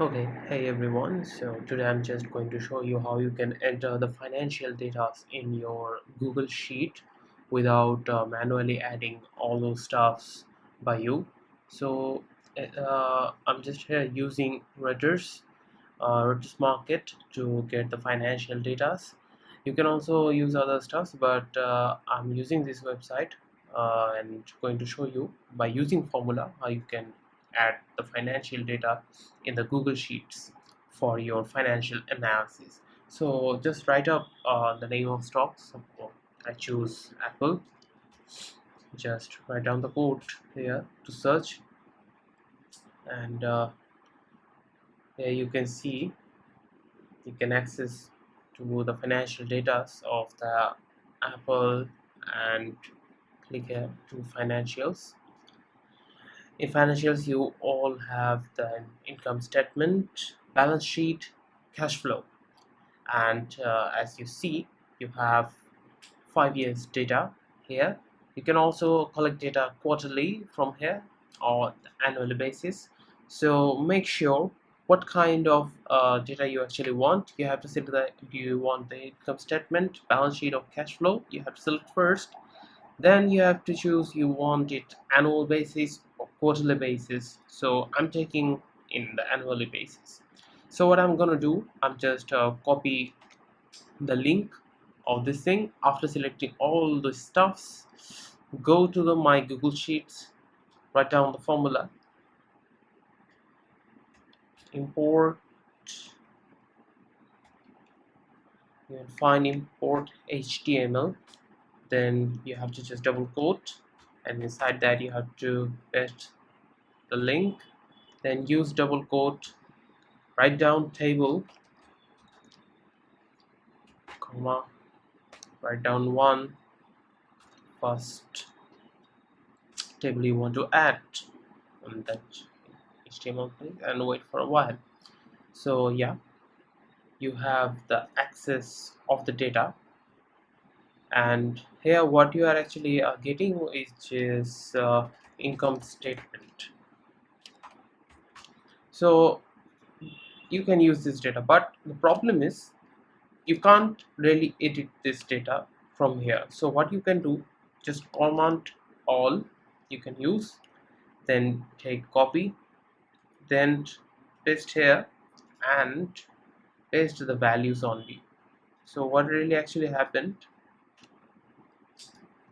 Okay, hey everyone. So today I'm just going to show you how you can enter the financial data in your Google Sheet without manually adding all those stuffs by you. So I'm just here using Reuters Market to get the financial data. You can also use other stuffs, but I'm using this website and going to show you by using formula how you can add the financial data in the Google Sheets for your financial analysis. So just write up the name of stocks. So I choose Apple. Just write down the code here to search, and here you can see you can access to the financial data of the Apple and click here to financials. In financials, you all have the income statement, balance sheet, cash flow, and as you see, you have 5 years data here. You can also collect data quarterly from here or annual basis. So make sure what kind of data you actually want. You have to select do you want the income statement, balance sheet, or cash flow. You have to select first. Then you have to choose you want it annual basis or quarterly basis. So I'm taking in the annually basis. So what I'm gonna do, I'm just copy the link of this thing. After selecting all the stuffs, go to the my Google Sheets, write down the formula, import. You will find import HTML. Then you have to just double quote, and inside that you have to paste the link. Then use double quote, write down table, comma, write down one first table you want to add on that HTML page, and wait for a while. So yeah, you have the access of the data, and here what you are actually getting is just income statement. So you can use this data, but the problem is you can't really edit this data from here. So what you can do, just command all you can use, then take copy, then paste here and paste the values only. So what really actually happened,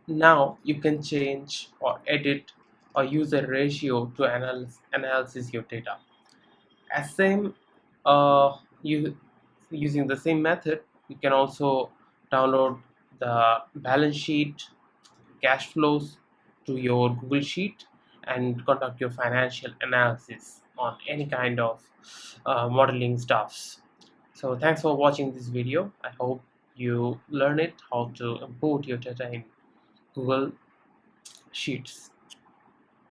now you can change or edit or use a ratio to analyze your data. As same you using the same method, you can also download the balance sheet, cash flows to your Google Sheet and conduct your financial analysis on any kind of modeling stuffs. So thanks for watching this video. I hope you learn it how to import your data in Google Sheets.